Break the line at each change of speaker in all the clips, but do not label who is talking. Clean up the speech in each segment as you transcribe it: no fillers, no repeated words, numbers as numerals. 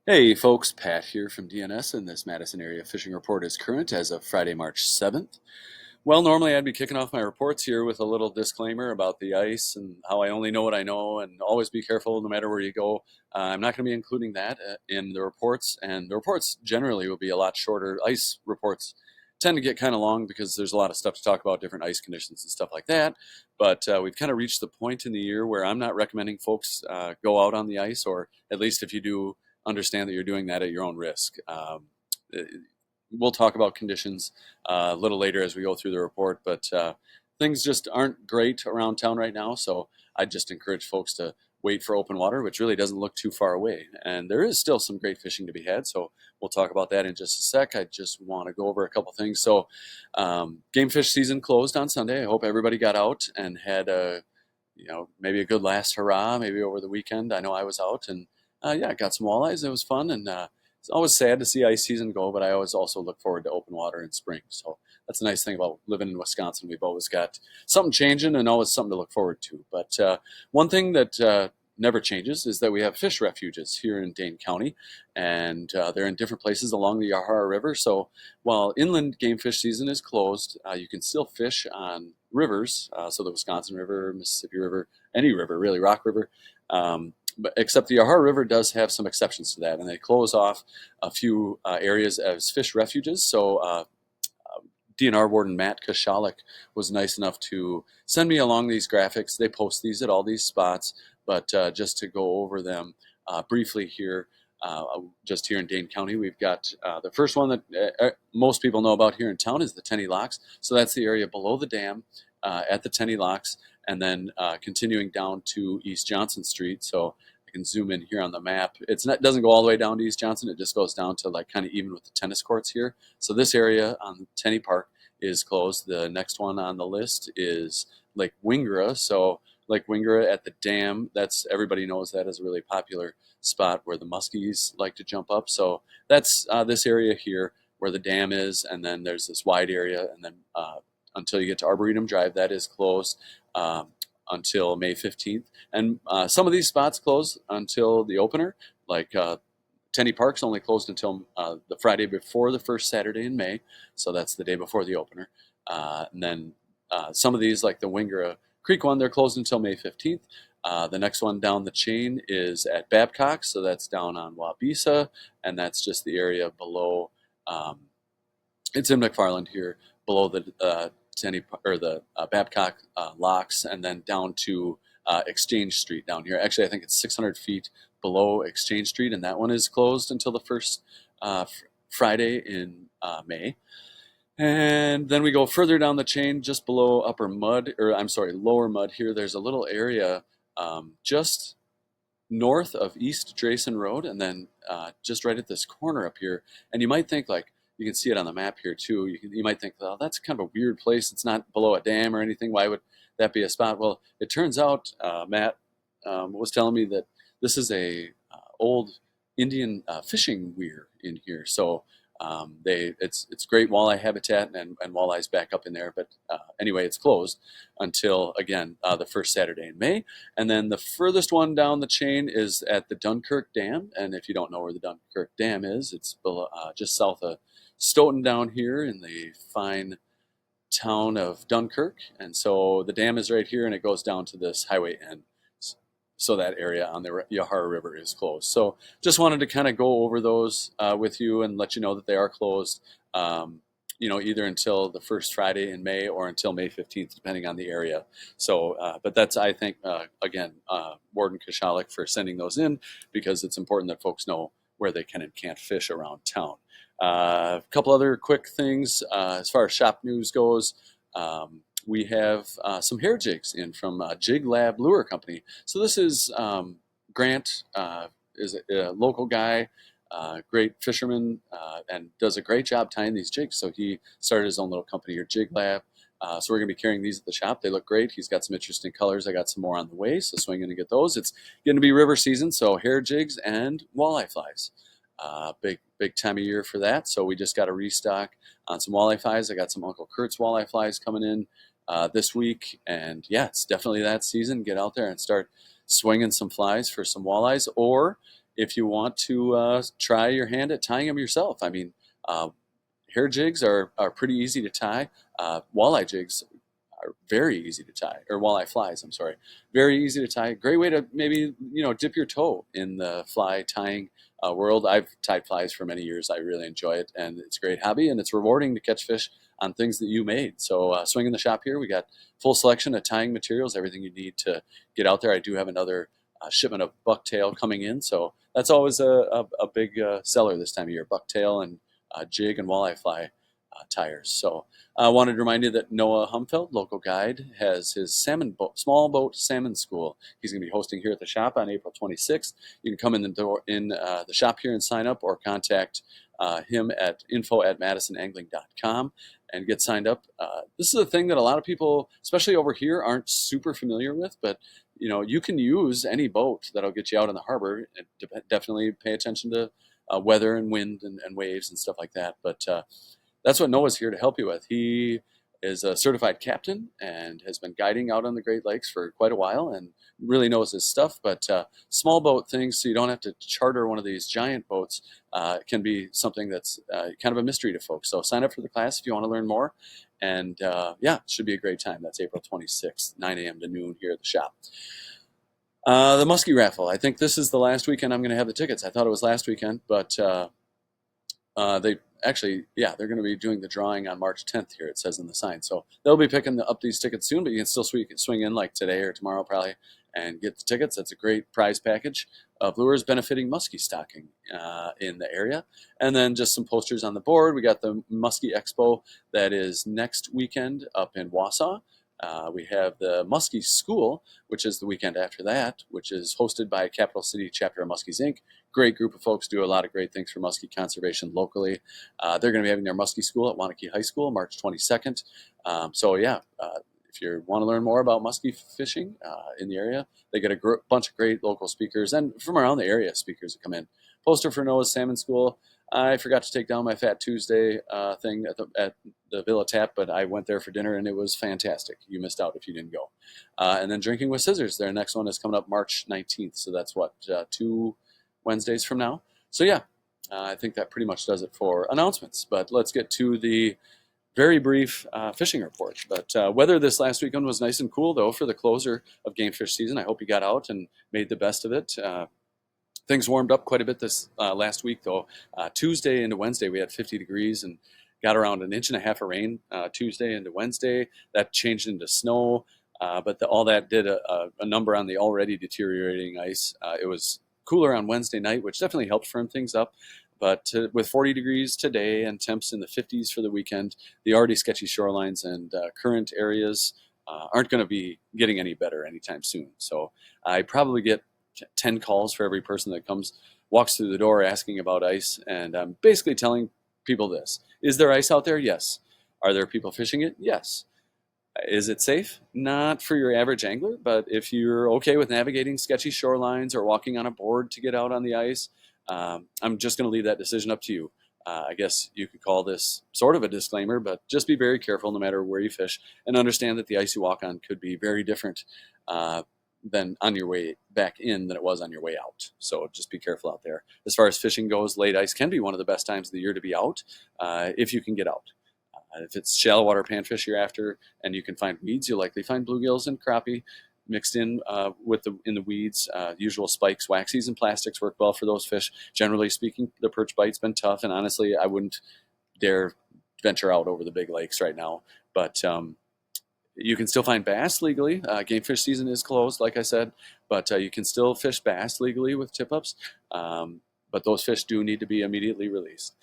Hey folks, Pat here from DNS, and this Madison area fishing report is current as of Friday, March 7th. Well, normally I'd be kicking off my reports here with a little disclaimer about the ice and how I only know what I know and always be careful no matter where you go. I'm not going to be including that in the reports, and the reports generally will be a lot shorter. Ice reports tend to get kind of long because there's a lot of stuff to talk about, different ice conditions and stuff like that. But we've kind of reached the point in the year where I'm not recommending folks go out on the ice, or at least if you do, understand that you're doing that at your own risk. We'll talk about conditions a little later as we go through the report, but things just aren't great around town right now. So I just encourage folks to wait for open water, which really doesn't look too far away. And there is still some great fishing to be had. So we'll talk about that in just a sec. I just want to go over a couple things. So game fish season closed on Sunday. I hope everybody got out and had maybe a good last hurrah, maybe over the weekend. I know I was out and yeah, got some walleyes. It was fun, and it's always sad to see ice season go, but I always also look forward to open water in spring. So that's a nice thing about living in Wisconsin. We've always got something changing and always something to look forward to. But one thing that never changes is that we have fish refuges here in Dane County, and they're in different places along the Yahara River. So while inland game fish season is closed, you can still fish on rivers, so the Wisconsin River, Mississippi River, any river, really, Rock River. But except the Yahara River does have some exceptions to that, and they close off a few areas as fish refuges. So DNR warden Matt Kashalik was nice enough to send me along these graphics. They post these at all these spots, but just to go over them briefly here, just here in Dane County, we've got the first one that most people know about here in town is the Tenney Locks. So that's the area below the dam at the Tenney Locks, and then continuing down to East Johnson Street. So I can zoom in here on the map. It doesn't go all the way down to East Johnson. It just goes down to like kind of even with the tennis courts here. So this area on Tenney Park is closed. The next one on the list is Lake Wingara. So Lake Wingara at the dam, that's everybody knows that is a really popular spot where the muskies like to jump up. So that's this area here where the dam is, and then there's this wide area, and then until you get to Arboretum Drive, that is closed until May 15th. And some of these spots close until the opener, like Tenney Park's only closed until the Friday before the first Saturday in May, so that's the day before the opener. And then some of these, like the Wingara Creek one, they're closed until May 15th. The next one down the chain is at Babcock, so that's down on Wabisa, and that's just the area below. It's in McFarland here, below the Tenney or the Babcock locks, and then down to Exchange Street down here. Actually, I think it's 600 feet below Exchange Street, and that one is closed until the first Friday in May. And then we go further down the chain, just below Upper Mud, or I'm sorry, Lower Mud here. There's a little area just north of East Drayson Road, and then just right at this corner up here. And you might think, like, you can see it on the map here too. You might think, well, that's kind of a weird place. It's not below a dam or anything. Why would that be a spot? Well, it turns out Matt was telling me that this is a old Indian fishing weir in here. So it's great walleye habitat, and walleyes back up in there. But anyway, it's closed until again the first Saturday in May. And then the furthest one down the chain is at the Dunkirk Dam. And if you don't know where the Dunkirk Dam is, it's below, just south of Stoughton down here in the fine town of Dunkirk. And so the dam is right here, and it goes down to this highway end. So that area on the Yahara River is closed. So just wanted to kind of go over those with you and let you know that they are closed, either until the first Friday in May or until May 15th, depending on the area. So, but that's, I think, again, Warden Kashalik for sending those in, because it's important that folks know where they can and can't fish around town. A couple other quick things as far as shop news goes. We have some hair jigs in from Jig Lab Lure Company. So this is Grant, is a local guy, great fisherman, and does a great job tying these jigs. So he started his own little company here, Jig Lab. So we're going to be carrying these at the shop. They look great. He's got some interesting colors. I got some more on the way, so swing in and get those. It's going to be river season, so hair jigs and walleye flies. Big time of year for that. So we just got a restock on some walleye flies. I got some Uncle Kurt's walleye flies coming in this week, and yeah, it's definitely that season. Get out there and start swinging some flies for some walleyes. Or if you want to try your hand at tying them yourself. I mean, uh, hair jigs are pretty easy to tie. Walleye jigs are very easy to tie, or walleye flies, I'm sorry. Very easy to tie. Great way to maybe, dip your toe in the fly tying world. I've tied flies for many years. I really enjoy it, and it's a great hobby, and it's rewarding to catch fish on things that you made. So swing in the shop here. We got full selection of tying materials, everything you need to get out there. I do have another shipment of bucktail coming in, so that's always a big seller this time of year, bucktail and jig and walleye fly tires. So I wanted to remind you that Noah Humfeld, local guide, has his small boat salmon school. He's going to be hosting here at the shop on April 26th. You can come in the door in the shop here and sign up, or contact him at info@madisonangling.com and get signed up. This is a thing that a lot of people, especially over here, aren't super familiar with, but you can use any boat that'll get you out in the harbor. Definitely pay attention to weather and wind and waves and stuff like that. But that's what Noah's here to help you with. He is a certified captain and has been guiding out on the Great Lakes for quite a while and really knows his stuff. But small boat things, so you don't have to charter one of these giant boats, can be something that's kind of a mystery to folks. So sign up for the class if you want to learn more. And yeah, it should be a great time. That's April 26th, 9 a.m. to noon here at the shop. The Muskie Raffle. I think this is the last weekend I'm going to have the tickets. I thought it was last weekend, but they actually, yeah, they're going to be doing the drawing on March 10th here, it says in the sign. So they'll be picking up these tickets soon, but you can still swing in like today or tomorrow probably and get the tickets. That's a great prize package of lures benefiting muskie stocking in the area. And then just some posters on the board. We got the Muskie Expo that is next weekend up in Wausau. We have the Muskie School, which is the weekend after that, which is hosted by Capital City Chapter of Muskies Inc. Great group of folks, do a lot of great things for muskie conservation locally. They're going to be having their Muskie School at Waunakee High School, March 22nd. So yeah, if you want to learn more about muskie fishing in the area, they get a bunch of great local speakers and from around the area speakers that come in. Poster for Noah's Salmon School. I forgot to take down my Fat Tuesday thing at the Villa Tap, but I went there for dinner and it was fantastic. You missed out if you didn't go. And then Drinking with Scissors. Their next one is coming up March 19th, so that's what, 2 Wednesdays from now. So yeah, I think that pretty much does it for announcements. But let's get to the very brief fishing report. But weather this last weekend was nice and cool, though, for the closer of game fish season. I hope you got out and made the best of it. Things warmed up quite a bit this last week, though. Tuesday into Wednesday, we had 50 degrees and got around an inch and a half of rain Tuesday into Wednesday. That changed into snow, but all that did a number on the already deteriorating ice. It was cooler on Wednesday night, which definitely helped firm things up. But with 40 degrees today and temps in the 50s for the weekend, the already sketchy shorelines and current areas aren't going to be getting any better anytime soon. So I probably get 10 calls for every person that walks through the door asking about ice. And I'm basically telling people this. Is there ice out there? Yes. Are there people fishing it? Yes. Is it safe? Not for your average angler, but if you're okay with navigating sketchy shorelines or walking on a board to get out on the ice, I'm just going to leave that decision up to you. I guess you could call this sort of a disclaimer, but just be very careful no matter where you fish and understand that the ice you walk on could be very different than on your way back in than it was on your way out. So just be careful out there. As far as fishing goes, late ice can be one of the best times of the year to be out if you can get out. If it's shallow water panfish you're after and you can find weeds, you'll likely find bluegills and crappie mixed in in the weeds. Usual spikes, waxies, and plastics work well for those fish. Generally speaking, the perch bite's been tough, and honestly, I wouldn't dare venture out over the big lakes right now. But you can still find bass legally. Game fish season is closed, like I said, but you can still fish bass legally with tip-ups. But those fish do need to be immediately released.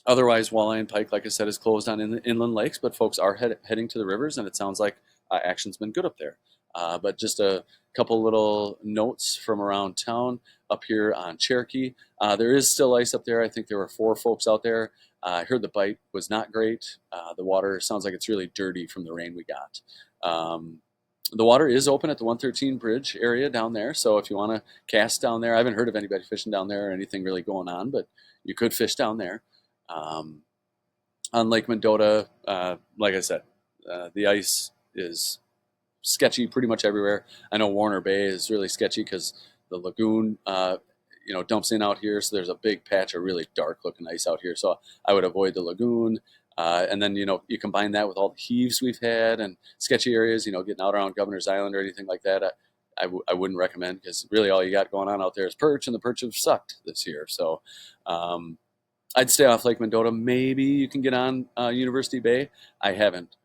Otherwise, walleye and pike, like I said, is closed on inland lakes, but folks are heading to the rivers, and it sounds like action's been good up there. But just a couple little notes from around town up here on Cherokee. There is still ice up there. I think there were 4 folks out there. I heard the bite was not great. The water sounds like it's really dirty from the rain we got. The water is open at the 113 bridge area down there, so if you want to cast down there, I haven't heard of anybody fishing down there or anything really going on, but you could fish down there. On Lake Mendota, like I said, the ice is sketchy pretty much everywhere. I know Warner Bay is really sketchy because the lagoon, dumps in out here. So there's a big patch of really dark looking ice out here. So I would avoid the lagoon. And then, you combine that with all the heaves we've had and sketchy areas, getting out around Governor's Island or anything like that. I wouldn't recommend, because really all you got going on out there is perch, and the perch have sucked this year. So I'd stay off Lake Mendota. Maybe you can get on University Bay. I haven't.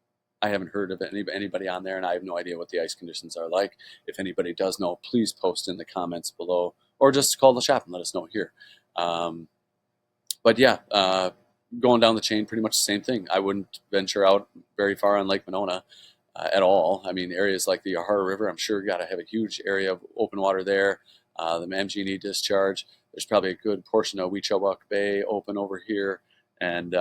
I haven't heard of anybody on there, and I have no idea what the ice conditions are like. If anybody does know, please post in the comments below, or just call the shop and let us know here. But yeah, going down the chain, pretty much the same thing. I wouldn't venture out very far on Lake Monona at all. I mean, areas like the Yahara River, I'm sure got to have a huge area of open water there. The Mamgini discharge, there's probably a good portion of Weechawbuck Bay open over here. And,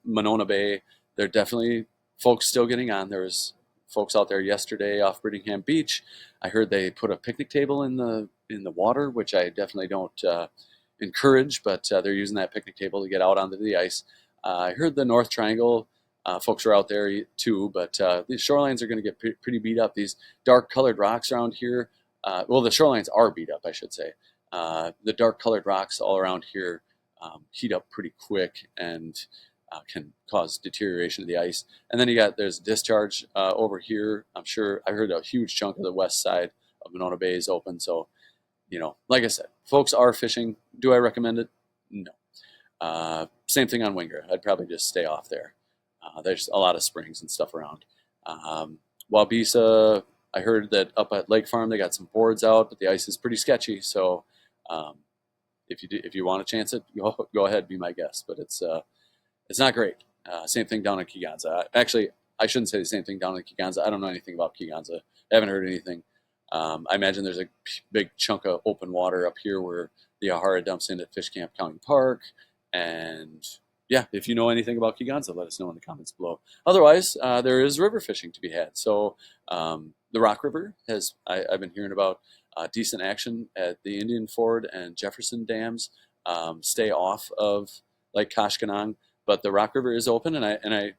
Monona Bay, they're definitely folks still getting on. There was folks out there yesterday off Brittingham Beach. I heard they put a picnic table in the water, which I definitely don't encourage, but they're using that picnic table to get out onto the ice. I heard the North Triangle folks are out there too, but these shorelines are going to get pretty beat up. These dark colored rocks around here, the shorelines are beat up, I should say. The dark colored rocks all around here heat up pretty quick and can cause deterioration of the ice. And then there's discharge over here. I'm sure I heard a huge chunk of the west side of Monona Bay is open. So, like I said, folks are fishing. Do I recommend it? No. Same thing on Winger. I'd probably just stay off there. There's a lot of springs and stuff around. Wabisa, I heard that up at Lake Farm they got some boards out, but the ice is pretty sketchy. So if you want to chance it, go ahead, be my guest. But it's not great. Same thing down in Kegonsa. Actually, I shouldn't say the same thing down in Kegonsa. I don't know anything about Kegonsa. I haven't heard anything. I imagine there's a big chunk of open water up here where the Yahara dumps into Fish Camp County Park. And yeah, if you know anything about Kegonsa, let us know in the comments below. Otherwise, there is river fishing to be had. So the Rock River I've been hearing about decent action at the Indian Ford and Jefferson dams. Stay off of Lake Koshkonong, but the Rock River is open, and I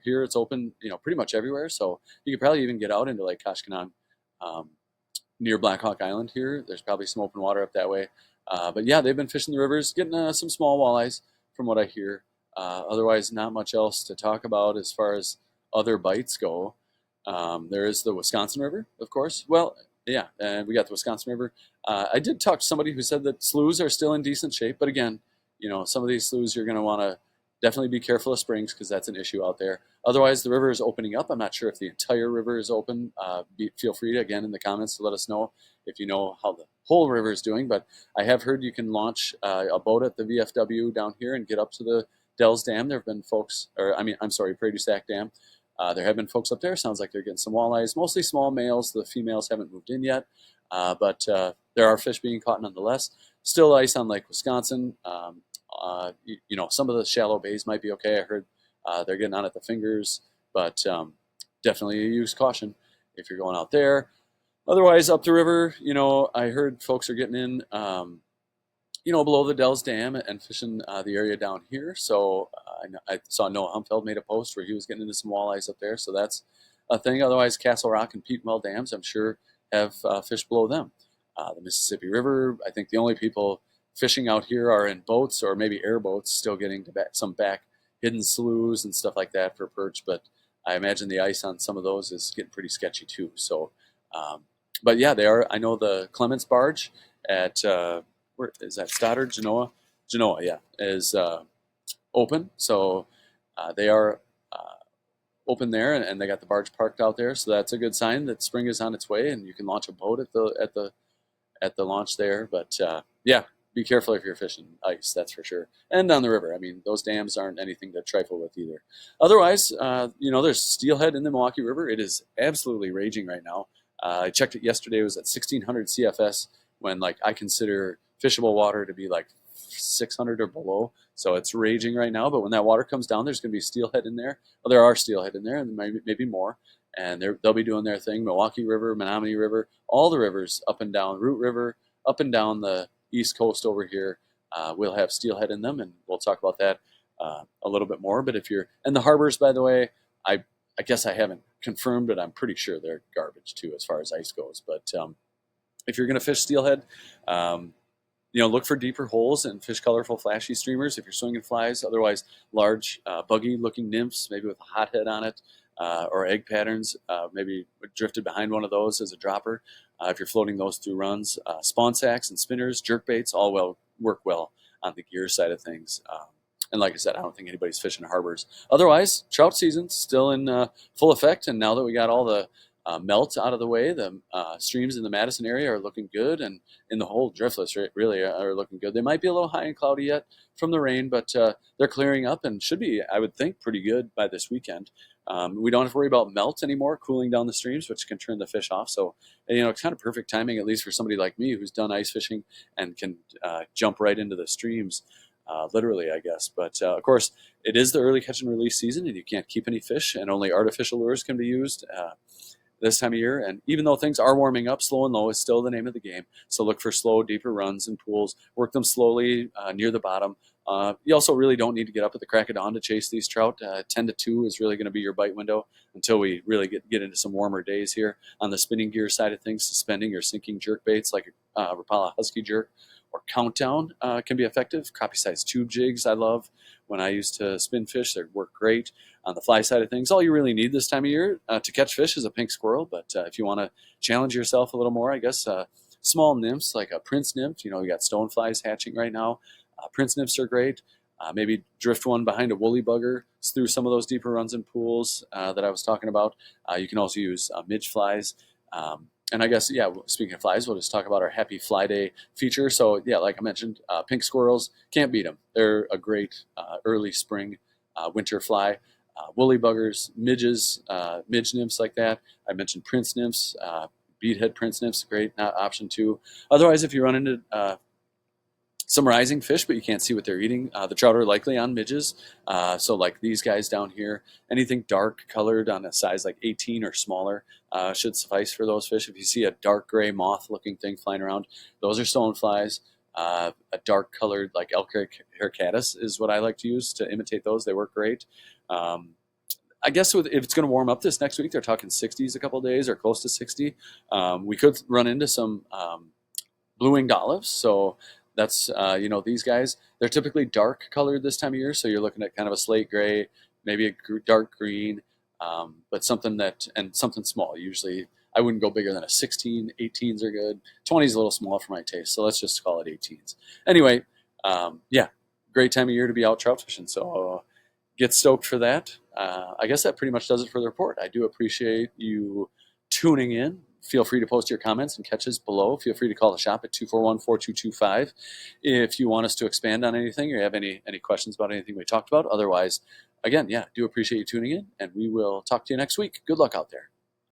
hear it's open, pretty much everywhere. So you could probably even get out into Lake Koshkonong near Black Hawk Island here. There's probably some open water up that way. But yeah, they've been fishing the rivers, getting some small walleyes from what I hear. Otherwise, not much else to talk about as far as other bites go. There is the Wisconsin River, of course. Well, yeah, and we got the Wisconsin River. I did talk to somebody who said that sloughs are still in decent shape, but again, some of these sloughs you're going to want to definitely be careful of springs, because that's an issue out there. Otherwise, the river is opening up. I'm not sure if the entire river is open. Feel free to, again, in the comments to let us know if you know how the whole river is doing. But I have heard you can launch a boat at the VFW down here and get up to the Dells Dam. There have been folks, Prairie du Sac Dam. There have been folks up there. Sounds like they're getting some walleyes, mostly small males. The females haven't moved in yet, but there are fish being caught nonetheless. Still ice on Lake Wisconsin. Some of the shallow bays might be okay. I heard they're getting on at the fingers, but definitely use caution if you're going out there. Otherwise, up the river, I heard folks are getting in, below the Dells Dam and fishing the area down here. So I saw Noah Humfeld made a post where he was getting into some walleyes up there. So that's a thing. Otherwise, Castle Rock and Petenwell Dams, I'm sure, have fish below them. The Mississippi River, I think the only people fishing out here are in boats or maybe airboats, still getting to some back hidden sloughs and stuff like that for perch. But I imagine the ice on some of those is getting pretty sketchy too. So, but yeah, they are. I know the Clements barge at where is that? Stoddard, Genoa, yeah, is open. So they are open there, and they got the barge parked out there. So that's a good sign that spring is on its way, and you can launch a boat at the launch there. But yeah, be careful if you're fishing ice, that's for sure. And on the river, I mean, those dams aren't anything to trifle with either. Otherwise, there's steelhead in the Milwaukee River. It is absolutely raging right now. I checked it yesterday. It was at 1,600 CFS when, I consider fishable water to be 600 or below. So it's raging right now. But when that water comes down, there's going to be steelhead in there. Well, there are steelhead in there, and maybe more. And they'll be doing their thing. Milwaukee River, Menominee River, all the rivers up and down, Root River, up and down the East Coast over here will have steelhead in them, and we'll talk about that a little bit more. But and the harbors, by the way, I guess I haven't confirmed, but I'm pretty sure they're garbage too as far as ice goes. But If you're going to fish steelhead, um, look for deeper holes and fish colorful, flashy streamers if you're swinging flies. Otherwise, large, buggy-looking nymphs, maybe with a hot head on it, or egg patterns, maybe drifted behind one of those as a dropper. If you're floating those through runs, spawn sacks and spinners, jerk baits, all work well on the gear side of things. And like I said, I don't think anybody's fishing harbors. Otherwise, trout season's still in full effect, and now that we got all the melt out of the way, the streams in the Madison area are looking good, and in the whole driftless really are looking good. They might be a little high and cloudy yet from the rain, but they're clearing up and should be, I would think, pretty good by this weekend. We don't have to worry about melt anymore, cooling down the streams, which can turn the fish off. So, it's kind of perfect timing, at least for somebody like me who's done ice fishing and can jump right into the streams, literally, I guess. But of course, it is the early catch and release season, and you can't keep any fish, and only artificial lures can be used this time of year. And even though things are warming up, slow and low is still the name of the game. So look for slow, deeper runs and pools. Work them slowly near the bottom. You also really don't need to get up at the crack of dawn to chase these trout. 10 to 2 is really going to be your bite window until we really get into some warmer days here. On the spinning gear side of things, suspending or sinking jerk baits like a Rapala Husky jerk or Countdown can be effective. Crappie-sized tube jigs I love. When I used to spin fish, they work great. On the fly side of things, all you really need this time of year to catch fish is a pink squirrel. But if you want to challenge yourself a little more, I guess small nymphs like a prince nymph. We got stoneflies hatching right now. Prince nymphs are great. Maybe drift one behind a woolly bugger through some of those deeper runs and pools that I was talking about. You can also use midge flies. And I guess, yeah, speaking of flies, we'll just talk about our Happy Fly Day feature. So, yeah, like I mentioned, pink squirrels, can't beat them. They're a great early spring winter fly. Woolly buggers, midges, midge nymphs like that. I mentioned prince nymphs, beadhead prince nymphs, great option too. Otherwise, if you run into some rising fish, but you can't see what they're eating, the trout are likely on midges. So like these guys down here, anything dark colored on a size like 18 or smaller should suffice for those fish. If you see a dark gray moth looking thing flying around, those are stoneflies. A dark colored like elk hair caddis is what I like to use to imitate those. They work great. I guess if it's going to warm up this next week, they're talking 60s a couple of days or close to 60. We could run into some blue-winged olives. So that's, these guys, they're typically dark colored this time of year. So you're looking at kind of a slate gray, maybe a dark green, but something small. Usually I wouldn't go bigger than a 16. 18s are good. 20s a little small for my taste. So let's just call it 18s. Anyway, yeah, great time of year to be out trout fishing. So get stoked for that. I guess that pretty much does it for the report. I do appreciate you tuning in. Feel free to post your comments and catches below. Feel free to call the shop at 241-4225 if you want us to expand on anything or you have any questions about anything we talked about. Otherwise, again, yeah, do appreciate you tuning in, and we will talk to you next week. Good luck out there.